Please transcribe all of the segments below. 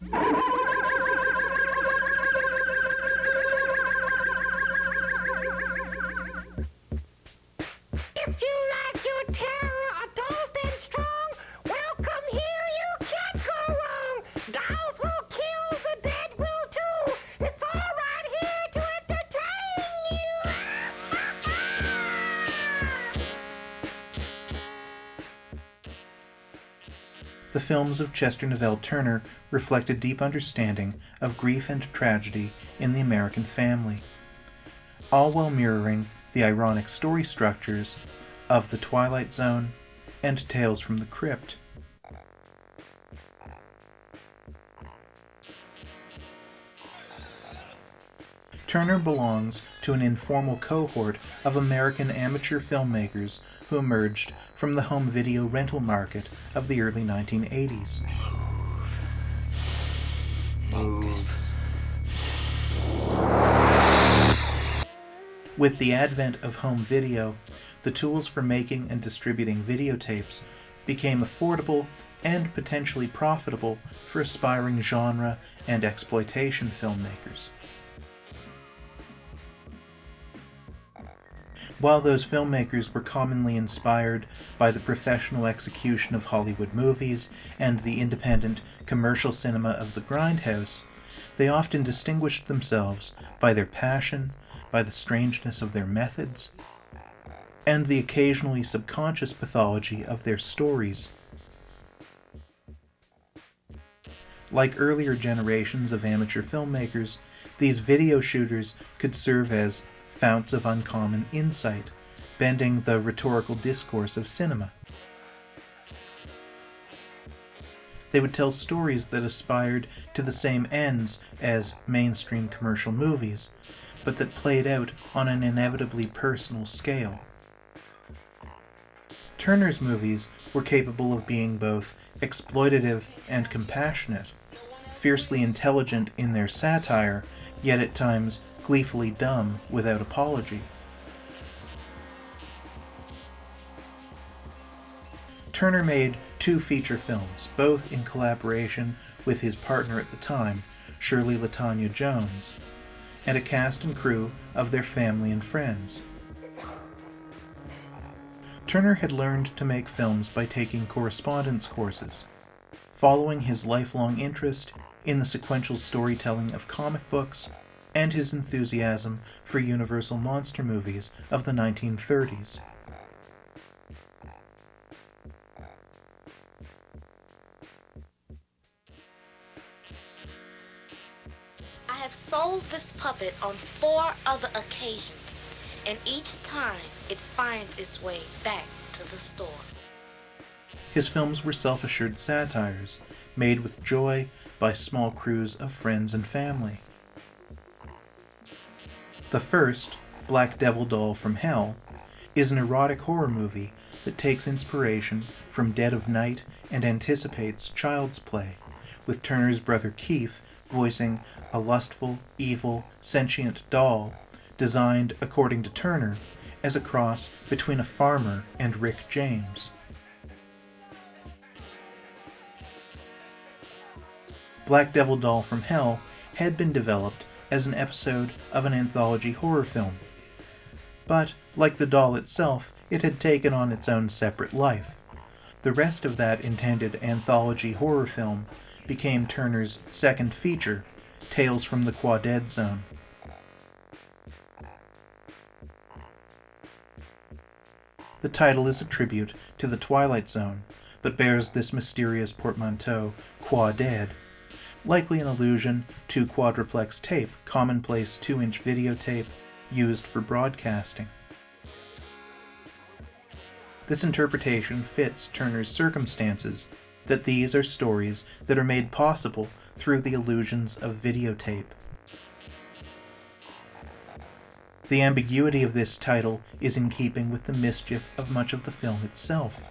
If you like your terror adult and strong, welcome here, you can't go wrong. Dolls will kill, the dead will too. It's all right here to entertain you. The films of Chester Novell Turner reflect a deep understanding of grief and tragedy in the American family, all while mirroring the ironic story structures of The Twilight Zone and Tales from the Crypt. Turner belongs to an informal cohort of American amateur filmmakers who emerged from the home video rental market of the early 1980s. Focus. With the advent of home video, the tools for making and distributing videotapes became affordable and potentially profitable for aspiring genre and exploitation filmmakers. While those filmmakers were commonly inspired by the professional execution of Hollywood movies and the independent commercial cinema of the grindhouse, they often distinguished themselves by their passion, by the strangeness of their methods, and the occasionally subconscious pathology of their stories. Like earlier generations of amateur filmmakers, these video shooters could serve as founts of uncommon insight, bending the rhetorical discourse of cinema. They would tell stories that aspired to the same ends as mainstream commercial movies, but that played out on an inevitably personal scale. Turner's movies were capable of being both exploitative and compassionate, fiercely intelligent in their satire, yet at times gleefully dumb without apology. Turner made 2 feature films, both in collaboration with his partner at the time, Shirley LaTanya Jones, and a cast and crew of their family and friends. Turner had learned to make films by taking correspondence courses, following his lifelong interest in the sequential storytelling of comic books and his enthusiasm for Universal monster movies of the 1930s. I have sold this puppet on 4 other occasions, and each time it finds its way back to the store. His films were self-assured satires, made with joy by small crews of friends and family. The first, Black Devil Doll from Hell, is an erotic horror movie that takes inspiration from Dead of Night and anticipates Child's Play, with Turner's brother Keith voicing a lustful, evil, sentient doll designed, according to Turner, as a cross between a farmer and Rick James. Black Devil Doll from Hell had been developed as an episode of an anthology horror film, but, like the doll itself, it had taken on its own separate life. The rest of that intended anthology horror film became Turner's second feature, Tales from the QuadeaD Zone. The title is a tribute to the Twilight Zone, but bears this mysterious portmanteau, QuadeaD, likely an allusion to quadruplex tape, commonplace 2-inch videotape used for broadcasting. This interpretation fits Turner's circumstances, that these are stories that are made possible through the illusions of videotape. The ambiguity of this title is in keeping with the mischief of much of the film itself.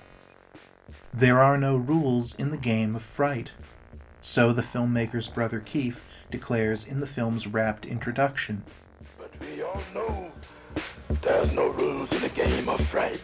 There are no rules in the game of fright. So the filmmaker's brother Keith declares in the film's rapt introduction. But we all know there's no rules in the game of fright.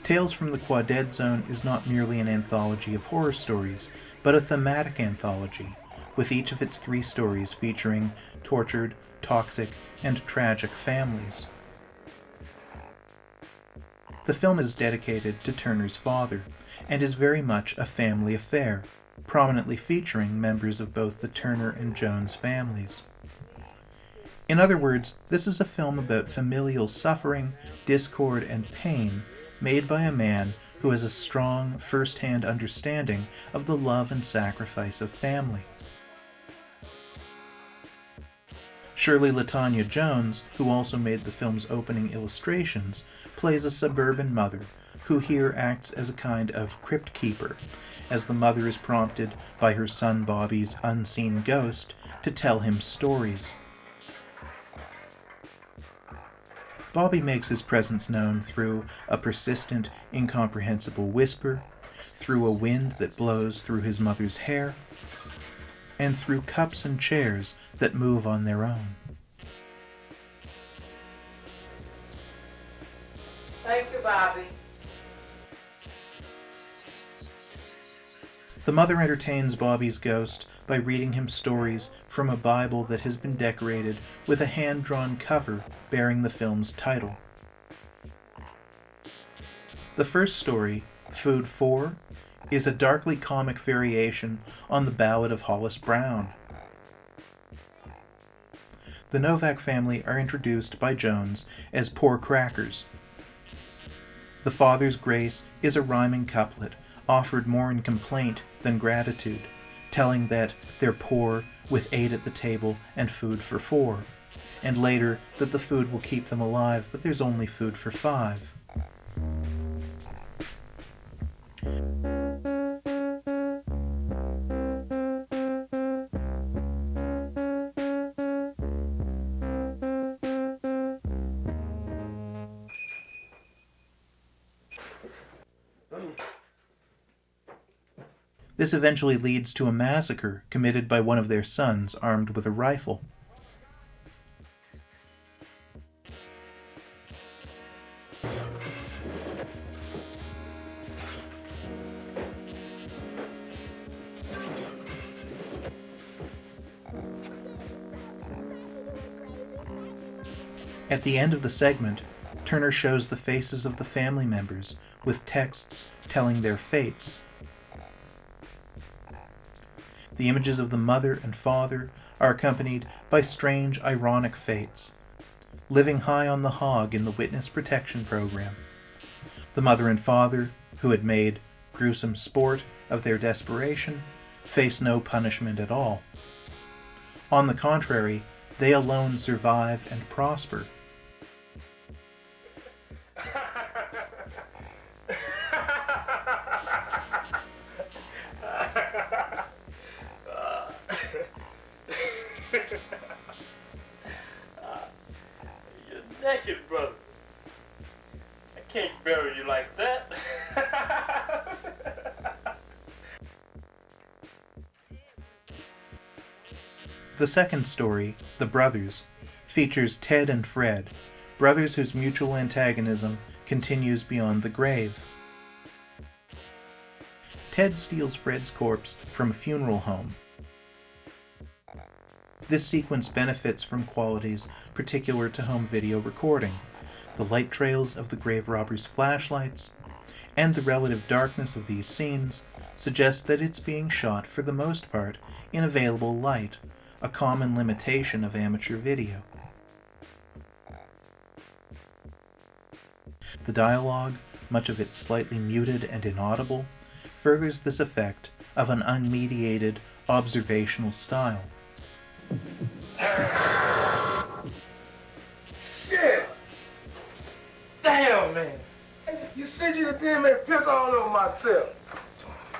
Tales from the QuadeaD Zone is not merely an anthology of horror stories, but a thematic anthology, with each of its 3 stories featuring tortured, toxic, and tragic families. The film is dedicated to Turner's father, and is very much a family affair, prominently featuring members of both the Turner and Jones families. In other words, this is a film about familial suffering, discord, and pain made by a man who has a strong first-hand understanding of the love and sacrifice of family. Shirley LaTanya Jones, who also made the film's opening illustrations, plays a suburban mother who here acts as a kind of crypt keeper, as the mother is prompted by her son Bobby's unseen ghost to tell him stories. Bobby makes his presence known through a persistent, incomprehensible whisper, through a wind that blows through his mother's hair, and through cups and chairs that move on their own. Thank you, Bobby. The mother entertains Bobby's ghost by reading him stories from a Bible that has been decorated with a hand-drawn cover bearing the film's title. The first story, Food 4, is a darkly comic variation on the Ballad of Hollis Brown. The Novak family are introduced by Jones as poor crackers. The father's grace is a rhyming couplet offered more in complaint than gratitude, telling that they're poor with 8 at the table and food for 4, and later that the food will keep them alive, but there's only food for 5. This eventually leads to a massacre committed by one of their sons armed with a rifle. At the end of the segment, Turner shows the faces of the family members with texts telling their fates. The images of the mother and father are accompanied by strange, ironic fates, living high on the hog in the witness protection program. The mother and father, who had made gruesome sport of their desperation, face no punishment at all. On the contrary, they alone survive and prosper. You're naked, brother. I can't bury you like that. The second story, The Brothers, features Ted and Fred, brothers whose mutual antagonism continues beyond the grave. Ted steals Fred's corpse from a funeral home. This sequence benefits from qualities particular to home video recording, the light trails of the grave robber's flashlights, and the relative darkness of these scenes suggest that it's being shot for the most part in available light, a common limitation of amateur video. The dialogue, much of it slightly muted and inaudible, furthers this effect of an unmediated, observational style. Shit! Damn, man. You said you done made piss all over myself.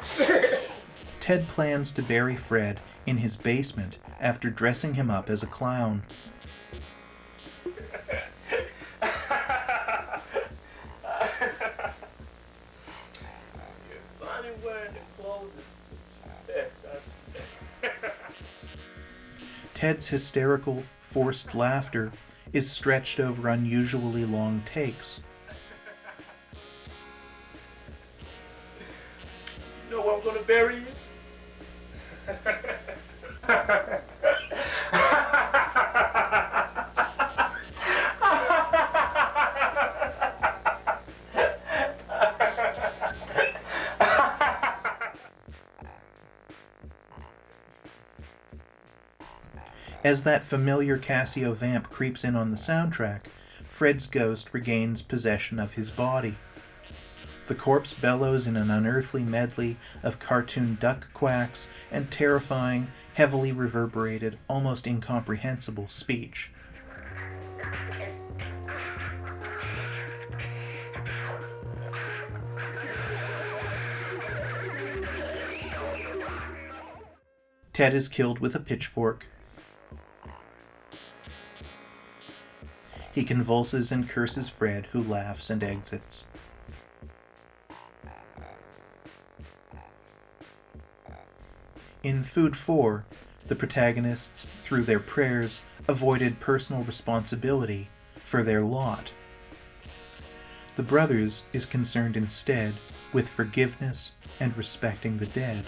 Shit! Ted plans to bury Fred in his basement after dressing him up as a clown. Ted's hysterical, forced laughter is stretched over unusually long takes. You know where I'm gonna bury you? As that familiar Casio vamp creeps in on the soundtrack, Fred's ghost regains possession of his body. The corpse bellows in an unearthly medley of cartoon duck quacks and terrifying, heavily reverberated, almost incomprehensible speech. Ted is killed with a pitchfork. He convulses and curses Fred, who laughs and exits. In Food 4, the protagonists, through their prayers, avoided personal responsibility for their lot. The Brothers is concerned instead with forgiveness and respecting the dead.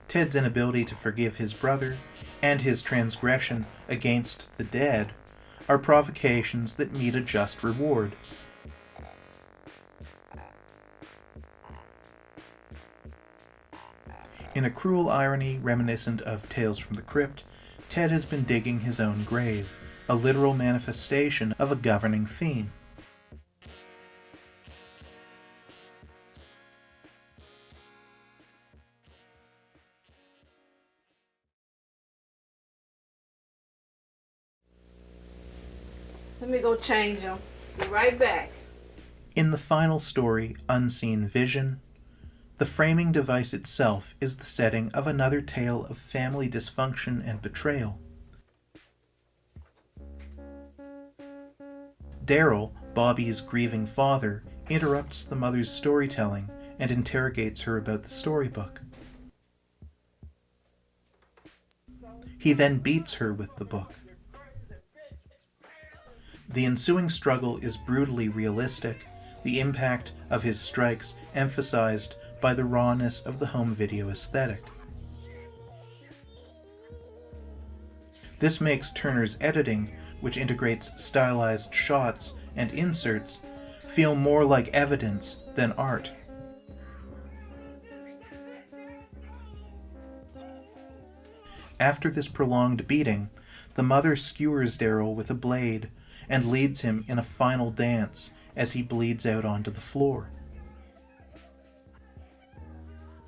Ted's inability to forgive his brother and his transgression against the dead are provocations that meet a just reward. In a cruel irony reminiscent of Tales from the Crypt, Ted has been digging his own grave, a literal manifestation of a governing theme. Let me go change them. Be right back. In the final story, Unseen Vision, the framing device itself is the setting of another tale of family dysfunction and betrayal. Daryl, Bobby's grieving father, interrupts the mother's storytelling and interrogates her about the storybook. He then beats her with the book. The ensuing struggle is brutally realistic, the impact of his strikes emphasized by the rawness of the home video aesthetic. This makes Turner's editing, which integrates stylized shots and inserts, feel more like evidence than art. After this prolonged beating, the mother skewers Daryl with a blade and leads him in a final dance as he bleeds out onto the floor.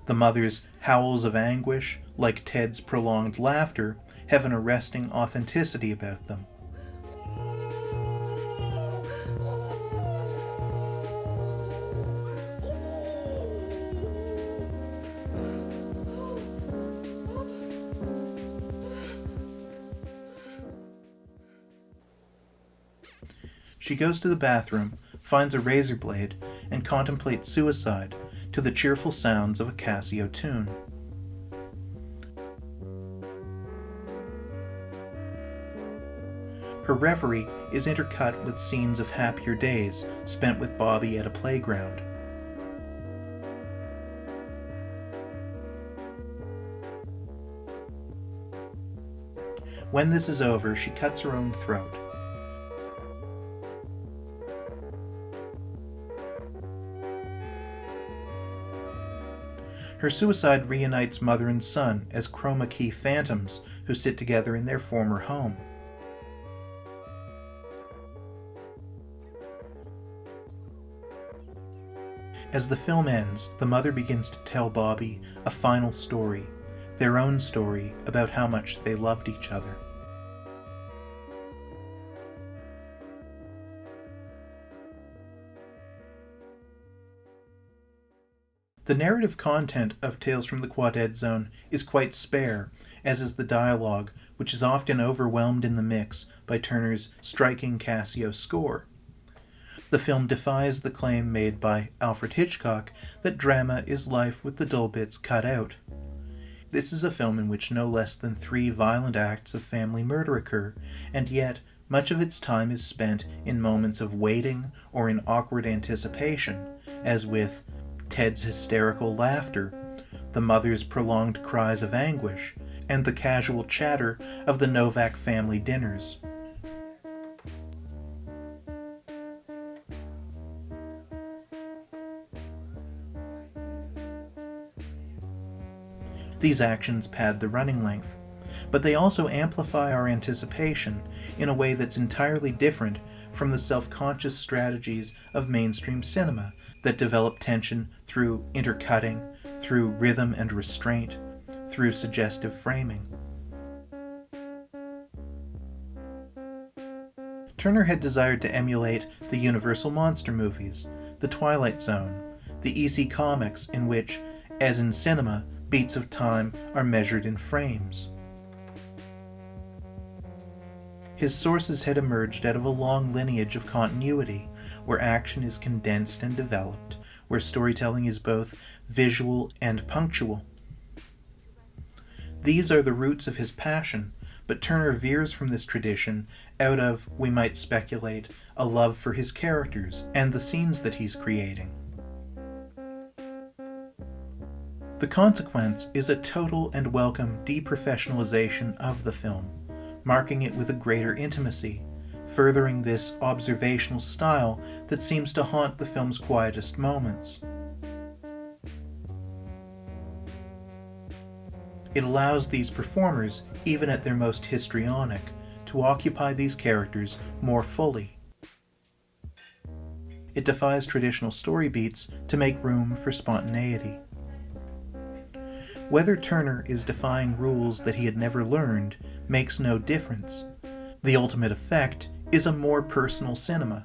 The mother's howls of anguish, like Ted's prolonged laughter, have an arresting authenticity about them. She goes to the bathroom, finds a razor blade, and contemplates suicide to the cheerful sounds of a Casio tune. Her reverie is intercut with scenes of happier days spent with Bobby at a playground. When this is over, she cuts her own throat. Her suicide reunites mother and son as chroma key phantoms who sit together in their former home. As the film ends, the mother begins to tell Bobby a final story, their own story about how much they loved each other. The narrative content of Tales from the QuadeaD Zone is quite spare, as is the dialogue, which is often overwhelmed in the mix by Turner's striking Casio score. The film defies the claim made by Alfred Hitchcock that drama is life with the dull bits cut out. This is a film in which no less than 3 violent acts of family murder occur, and yet Much of its time is spent in moments of waiting or in awkward anticipation, as with Ted's hysterical laughter, the mother's prolonged cries of anguish, and the casual chatter of the Novak family dinners. These actions pad the running length, but they also amplify our anticipation in a way that's entirely different from the self-conscious strategies of mainstream cinema that develop tension through intercutting, through rhythm and restraint, through suggestive framing. Turner had desired to emulate the Universal monster movies, the Twilight Zone, the EC comics in which, as in cinema, beats of time are measured in frames. His sources had emerged out of a long lineage of continuity, where action is condensed and developed, where storytelling is both visual and punctual. These are the roots of his passion, but Turner veers from this tradition out of, we might speculate, a love for his characters and the scenes that he's creating. The consequence is a total and welcome deprofessionalization of the film, marking it with a greater intimacy, furthering this observational style that seems to haunt the film's quietest moments. It allows these performers, even at their most histrionic, to occupy these characters more fully. It defies traditional story beats to make room for spontaneity. Whether Turner is defying rules that he had never learned makes no difference. The ultimate effect is a more personal cinema,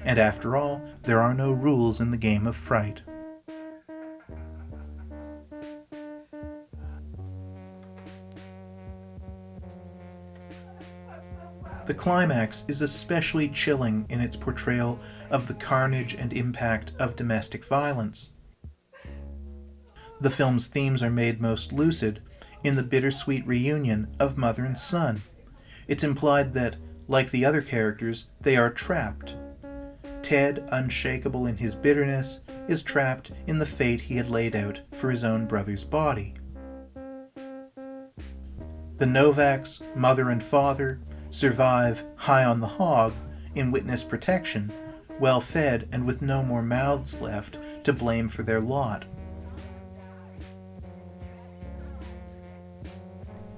and after all, there are no rules in the game of fright. The climax is especially chilling in its portrayal of the carnage and impact of domestic violence. The film's themes are made most lucid in the bittersweet reunion of mother and son. It's implied that, like the other characters, they are trapped. Ted, unshakable in his bitterness, is trapped in the fate he had laid out for his own brother's body. The Novaks, mother and father, survive high on the hog, in witness protection, well fed and with no more mouths left to blame for their lot.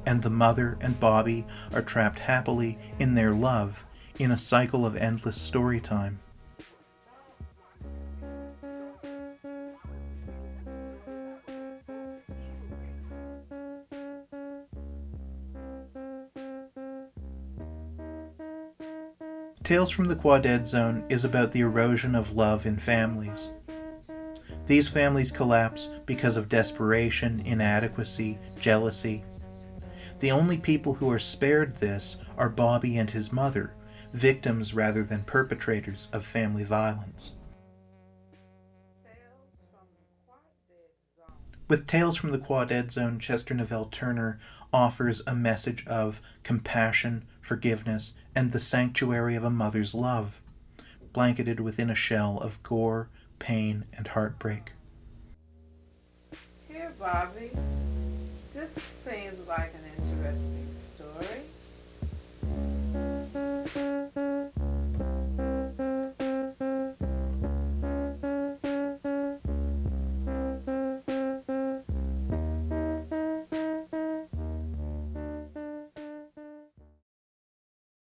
And the mother and Bobby are trapped happily in their love, in a cycle of endless story time. Tales from the QuadeaD Zone is about the erosion of love in families. These families collapse because of desperation, inadequacy, jealousy. The only people who are spared this are Bobby and his mother, victims rather than perpetrators of family violence. With Tales from the QuadeaD Zone, Chester Novell Turner offers a message of compassion, forgiveness, and the sanctuary of a mother's love, blanketed within a shell of gore, pain, and heartbreak. Here, Bobby. This seems like an interesting story.